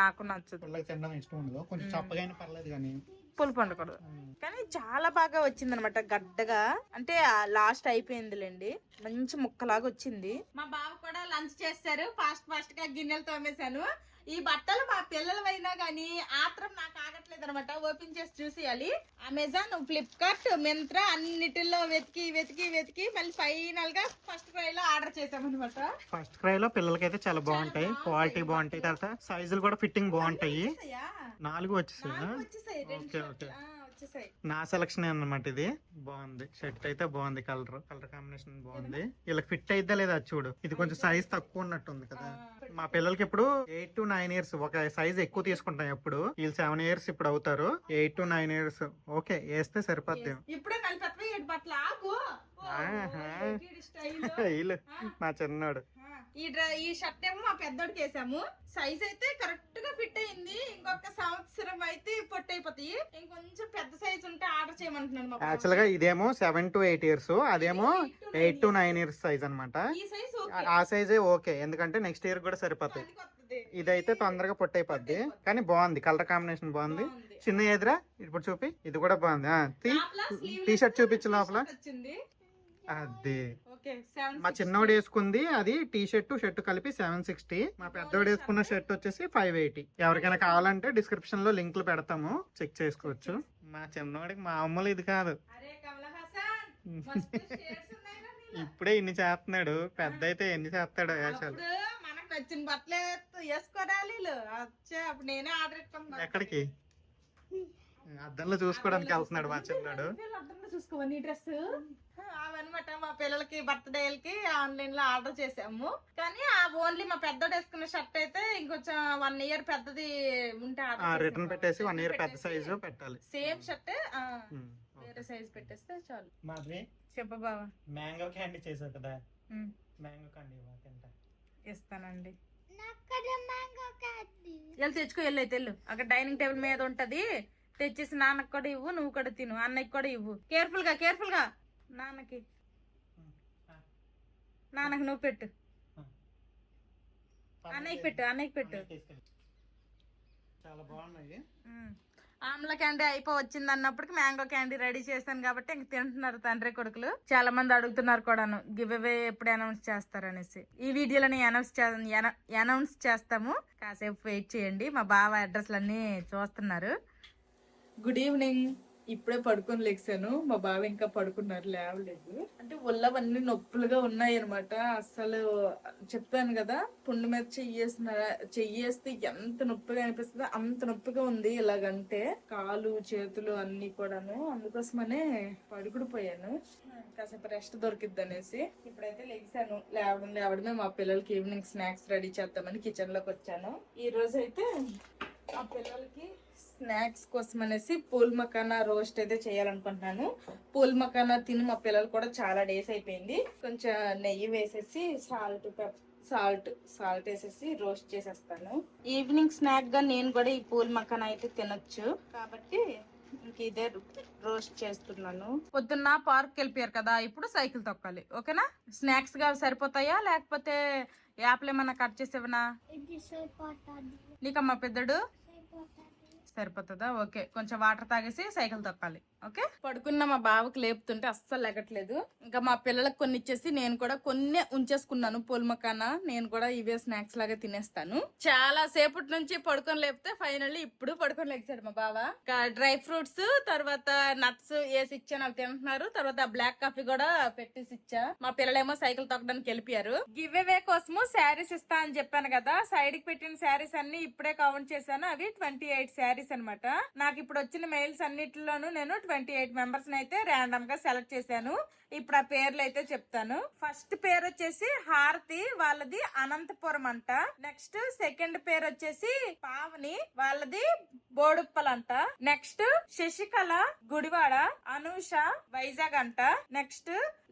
Speaker 1: నాకు నచ్చదు,
Speaker 3: పిల్లలకి తినడం ఇష్టం ఉండదు. కొంచెం చప్పగా అయినా పర్లేదు కానీ
Speaker 1: పులుపు ఉండకూడదు. కానీ చాలా బాగా వచ్చింది అనమాట, గడ్డగా. అంటే లాస్ట్ అయిపోయిందిలేండి, మంచి ముక్కలాగా వచ్చింది. మా బావ కూడా లంచ్ చేస్తారు, ఫాస్ట్ గా గిన్నెలు తోమేశాను. ఈ బట్టలు మా పిల్లలమైనా కానీ ఆత్రం నాకు ఆగట్లేదు అనమాట, ఓపెన్ చేసి చూసేయాలి. అమెజాన్, ఫ్లిప్కార్ట్, మింత్రా అన్నిటిలో వెతికి మళ్ళీ ఫైనల్ గా ఫస్ట్ క్రై లో ఆర్డర్ చేసామన్నమాట.
Speaker 3: ఫస్ట్ క్రై లో పిల్లలకైతే చాలా బాగుంటాయి, క్వాలిటీ బాగుంటాయి, తర్వాత సైజులు కూడా ఫిట్టింగ్ బాగుంటాయి. 4 వచ్చేసాయి. ఓకే ఓకే, నా సెలక్షన్ అన్నమాట. ఇది బాగుంది, షర్ట్ అయితే బాగుంది, కలర్ కాంబినేషన్ బాగుంది. వీళ్ళకి ఫిట్ అయితే లేదా చూడు, ఇది కొంచెం సైజ్ తక్కువ ఉన్నట్టుంది కదా. మా పిల్లలకి ఇప్పుడు 8 to 9 years, ఒక సైజ్ ఎక్కువ తీసుకుంటాం ఎప్పుడు. వీళ్ళు 7 years ఇప్పుడు అవుతారు, 8 to 9 years. ఓకే, వేస్తే సరిపోద్ది.
Speaker 1: ఇప్పుడే
Speaker 3: వీళ్ళు మా చిన్నోడు.
Speaker 1: ఈ షర్ట్ ఏమో మా పెద్దోడికి వేసాము, సైజ్ అయితే కరెక్ట్ గా ఫిట్ అయింది. ఇంకొక సంవత్సరం అయితే పొట్టి అయిపోతాయి, ఇంకొంచెం పెద్ద సైజ్ ఉంటే ఆర్డర్ చేయమంటున్నాను.
Speaker 3: యాక్చువల్ గా ఇదేమో 7 to 8 years, అదేమో 8 to 9 years సైజ్ అనమాట.
Speaker 1: ఈ సైజ్
Speaker 3: ఆ సైజే ఓకే, ఎందుకంటే నెక్స్ట్ ఇయర్ కూడా సరిపోతాయి. ఇదైతే తొందరగా పొట్టి అయిపోద్ది, కానీ బాగుంది, కలర్ కాంబినేషన్ బాగుంది. చిన్న ఎదురా ఇప్పుడు చూపి, ఇది కూడా బాగుంది. టీ షర్ట్ చూపించు లోపల. అది మా చిన్నోడు వేసుకుంది, అది టీ షర్ట్ కలిపి 760. మా పెద్దోడు వేసుకున్న షర్ట్ వచ్చేసి 580. ఎవరికైనా కావాలంటే డిస్క్రిప్షన్ లో లింకులు పెడతాము, చెక్ చేసుకోవచ్చు. మా చిన్నోడికి మామూలు ఇది కాదు, ఇప్పుడే ఇన్ని చేస్తున్నాడు, పెద్ద అయితే ఎన్ని చేస్తాడు వేషాలు.
Speaker 1: మనకు నచ్చిన బట్టలు వేసుకోవాలి. అప్పుడు నేనే ఆర్డర్ ఇస్తాను.
Speaker 3: ఎక్కడికి? అద్దంలో చూసుకోవడానికి వెళ్తున్నాడు మా చిన్నాడు.
Speaker 1: అద్దంలో చూసుకోవాలి డ్రెస్ అవన్నమాట. మా పిల్లలకి బర్త్డేలకి ఆన్లైన్ లో ఆర్డర్ చేసాము, కానీ ఓన్లీ మా పెద్దోడు వేసుకున్న షర్ట్ అయితే ఇంకొంచెం 1 year పెద్దది ఉంటే
Speaker 3: రిటర్న్ పెట్టేసి 1 year పెద్ద సైజు పెట్టాలి.
Speaker 1: సేమ్ షర్ట్ వేరే సైజ్ పెట్టేస్తే చాలు.
Speaker 3: మాధవి
Speaker 1: చెప్ప బావా,
Speaker 3: మ్యాంగో క్యాండీ చేసావు కదా, మ్యాంగో క్యాండీ తింటా.
Speaker 1: ఇస్తానండి, వెళ్ళి తెచ్చుకో. వెళ్ళైతే వెళ్ళు, అక్కడ డైనింగ్ టేబుల్ మీద ఉంటది, తెచ్చేసి నాన్నకు కూడా ఇవ్వు, నువ్వు కూడా తిను, అన్నయ్యకి కూడా ఇవ్వు. కేర్ఫుల్ గా నాన్నకి నువ్వు పెట్టు, అన్నయ్యకి పెట్టు.
Speaker 3: చాలా బాగున్నాయి.
Speaker 1: ఆమ్లా క్యాండీ వచ్చింది అన్నప్పటికి మ్యాంగో క్యాండీ రెడీ చేశాను కాబట్టి ఇంక తింటున్నారు తండ్రి కొడుకులు. చాలా మంది అడుగుతున్నారు కూడాను, గివ్ అవే ఎప్పుడు అనౌన్స్ చేస్తారనేసి. ఈ వీడియోలని అనౌన్స్ చేస్తాము, కాసేపు వెయిట్ చేయండి. మా బావ అడ్రస్లన్నీ చూస్తున్నారు. Good evening. ఇప్పుడే పడుకొని లేచాను, మా బావ ఇంకా పడుకున్నారు, లేవలేదు. అంటే ఒళ్ళవన్నీ నొప్పులుగా ఉన్నాయి అనమాట. అసలు చెప్పాను కదా, పుండు మీద చెయ్యేస్తే ఎంత నొప్పిగా అనిపిస్తుందో అంత నొప్పిగా ఉంది. ఇలాగంటే కాలు చేతులు అన్ని కూడాను, అందుకోసమనే పడుకుడిపోయాను, కాసేపు రెస్ట్ దొరికిద్ది అనేసి. ఇప్పుడైతే లేచాను, లేవడమే మా పిల్లలకి ఈవినింగ్ స్నాక్స్ రెడీ చేద్దామని కిచెన్ లోకి వచ్చాను. ఈ రోజు అయితే ఆ పిల్లలకి స్నాక్స్ కోసం అనేసి పూల్ మకానా రోస్ట్ అయితే చేయాలనుకుంటున్నాను. పూల్ మకానా తిని మా పిల్లలు కూడా చాలా డేస్ అయిపోయింది. కొంచెం నెయ్యి వేసేసి సాల్ట్ వేసేసి రోస్ట్ చేసేస్తాను. ఈవినింగ్ స్నాక్ గా నేను కూడా ఈ పూల్ మకానా అయితే తినొచ్చు కాబట్టి ఇంక ఇదే రోస్ట్ చేస్తున్నాను. పొద్దున్న పార్క్ వెళ్ళిపోయారు కదా, ఇప్పుడు సైకిల్ తొక్కాలి. ఓకేనా? స్నాక్స్ గా సరిపోతాయా లేకపోతే యాప్లు ఏమన్నా కట్ చేసేవనా? నీకమ్మా పెద్దడు సరిపోతుందా? ఓకే, కొంచెం వాటర్ తాగేసి సైకిల్ తొక్కాలి. ఓకే, పడుకున్న మా బావకి లేపుతుంటే అస్సలు లెగట్లేదు. ఇంకా మా పిల్లలకు కొన్ని ఇచ్చేసి నేను కూడా కొన్ని ఉంచేసుకున్నాను. పూల్ మకానా నేను కూడా ఇవే స్నాక్స్ లాగా తినేస్తాను. చాలా సేపటి నుంచి పడుకొని లేపితే ఫైనల్లీ ఇప్పుడు పడుకొని లేచాడు మా బావ. డ్రై ఫ్రూట్స్ తర్వాత నట్స్ వేసి ఇచ్చాను, అవి తింటున్నారు. తర్వాత బ్లాక్ కాఫీ కూడా పెట్టేసి ఇచ్చా. మా పిల్లలేమో సైకిల్ తొక్కడానికి వెళ్ళిపోయారు. గివ్ అవే కోసము శారీస్ ఇస్తా అని చెప్పాను కదా, సైడ్ కి పెట్టిన శారీస్ అన్ని ఇప్పుడే కౌంట్ చేశాను. అవి 28 శారీస్ అనమాట. నాకు ఇప్పుడు వచ్చిన మెయిల్స్ అన్నిటిలోనూ నేను 28 మెంబర్స్ అయితే ర్యాండమ్ గా సెలెక్ట్ చేశాను. ఇప్పుడు ఆ పేర్లు అయితే చెప్తాను. ఫస్ట్ పేరు వచ్చేసి హారతి, వాళ్ళది అనంతపురం అంట. నెక్స్ట్ సెకండ్ పేరు వచ్చేసి పావని, వాళ్ళది బోడుప్పల్ అంట. నెక్స్ట్ శశికళ గుడివాడ, అనూష వైజాగ్ అంట. నెక్స్ట్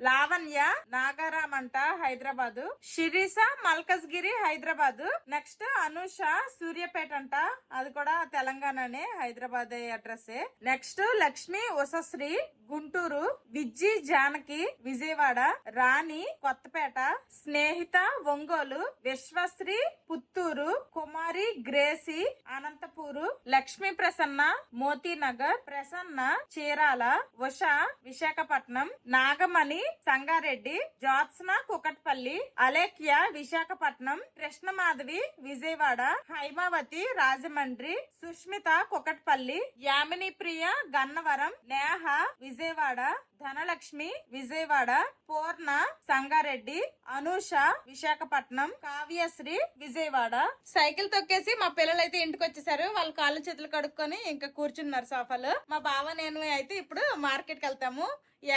Speaker 1: లావణ్య నాగారాం అంట హైదరాబాద్, శిరీష మల్కజ్గిరి హైదరాబాద్. నెక్స్ట్ అనూష సూర్యాపేట అంట, అది కూడా తెలంగాణనే, హైదరాబాద్ అడ్రస్. నెక్స్ట్ లక్ష్మి ఉషశ్రీ గుంటూరు, విజ్జి జానకి హైమావతి విజయవాడ, రాణి కొత్తపేట, స్నేహిత ఒంగోలు, విశ్వశ్రీ పుత్తూరు, కుమారి గ్రేసి అనంతపూరు, లక్ష్మీ ప్రసన్న మోతీనగర్, ప్రసన్న చీరాల, ఉష విశాఖపట్నం, నాగమణి సంగారెడ్డి, జ్యోత్స్న కుకట్పల్లి, అలేఖ్య విశాఖపట్నం, కృష్ణమాధవి విజయవాడ, హైమావతి రాజమండ్రి, సుష్మిత కుకట్పల్లి, యామిని ప్రియ గన్నవరం, నేహ విజయవాడ, ధనలక్ష్మి విజయవాడ, పూర్ణ సంగారెడ్డి, అనూష విశాఖపట్నం, కావ్యశ్రీ విజయవాడ. సైకిల్ తొక్కేసి మా పిల్లలు అయితే ఇంటికి వచ్చేసారు. వాళ్ళ కాళ్ళు చేతులు కడుక్కొని ఇంకా కూర్చున్నారు సోఫాలో. మా బావ నేను అయితే ఇప్పుడు మార్కెట్ కి వెళ్తాము.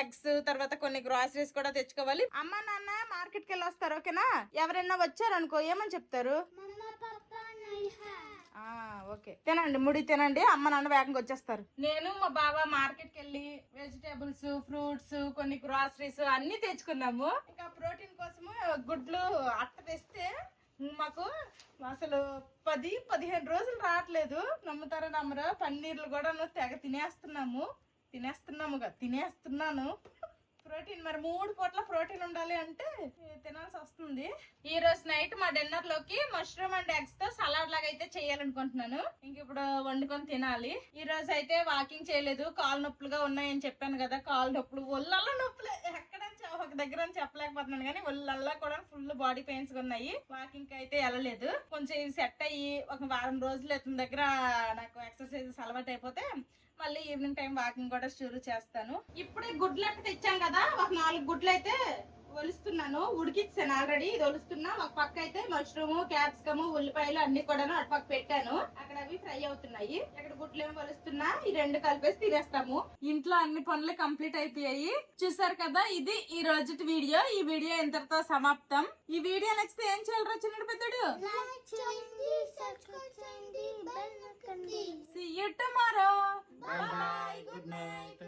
Speaker 1: ఎగ్స్ తర్వాత కొన్ని గ్రాసరీస్ కూడా తెచ్చుకోవాలి. అమ్మ నాన్న మార్కెట్ కి వెళ్ళి వస్తారు, ఓకేనా? ఎవరైనా వచ్చారు అనుకో ఏమని చెప్తారు?
Speaker 4: मम्मा पापा नहीं है.
Speaker 1: ఓకే, తినండి, ముడి తినండి, అమ్మ నాన్న వేగంగా వచ్చేస్తారు. నేను మా బావ మార్కెట్ కి వెళ్ళి వెజిటేబుల్స్, ఫ్రూట్స్, కొన్ని గ్రాసరీస్ అన్ని తెచ్చుకున్నాము. ఇంకా ప్రోటీన్ కోసము గుడ్లు అట్ట తెస్తే మాకు అసలు 10-15 రోజులు రావట్లేదు. నమ్ముతారా నమ్మరా? పన్నీర్లు కూడా తెగ తినేస్తున్నాను. ప్రోటీన్ మరి 3 పూట్ల ప్రోటీన్ ఉండాలి అంటే తినాల్సి వస్తుంది. ఈ రోజు నైట్ మా డిన్నర్ లోకి మష్రూమ్ అండ్ ఎగ్స్ తో సలాడ్ లాగా అయితే చేయాలనుకుంటున్నాను. ఇంక ఇప్పుడు వండుకొని తినాలి. ఈ రోజు అయితే వాకింగ్ చేయలేదు, కాలు నొప్పులుగా ఉన్నాయని చెప్పాను కదా. కాలు నొప్పులు, ఒళ్ళల్లో నొప్పులు, ఎక్కడ ఒక దగ్గర అని చెప్పలేకపోతున్నాను కానీ ఒళ్ళల్లో కూడా ఫుల్ బాడీ పెయిన్స్ ఉన్నాయి. వాకింగ్ అయితే వెళ్ళలేదు. కొంచెం సెట్ అయ్యి ఒక వారం రోజులు అతని దగ్గర నాకు ఎక్సర్సైజెస్ అలవాటు అయిపోతే మళ్ళీ ఈవినింగ్ టైం వాకింగ్ కూడా షురూ చేస్తాను. ఇప్పుడే గుడ్లు అట్ట తెచ్చాం కదా, ఒక 4 గుడ్లు అయితే ఒలుస్తున్నాను. ఉడికిచ్చాను ఆల్రెడీ, ఇది ఒలుస్తున్నా. ఒక పక్క అయితే మష్రూమ్, క్యాప్సికమ్, ఉల్లిపాయలు అన్ని కూడా అటు పక్క పెట్టాను. అక్కడ అవి ఫ్రై అవుతున్నాయి. అక్కడ గుడ్లు ఏమి ఒలుస్తున్నా. ఈ 2 కలిపేసి తినేస్తాము. ఇంట్లో అన్ని పనులు కంప్లీట్ అయిపోయాయి. చూసారు కదా, ఇది ఈ రోజు వీడియో. ఈ వీడియో ఇంతటితో సమాప్తం. ఈ వీడియో నచ్చితే ఏం చేయాలి చిన్నడు పెద్దడు?
Speaker 4: Like చేయండి, subscribe చేయండి, bell నొక్కండి.
Speaker 1: See you tomorrow.
Speaker 3: Bye bye. Good night.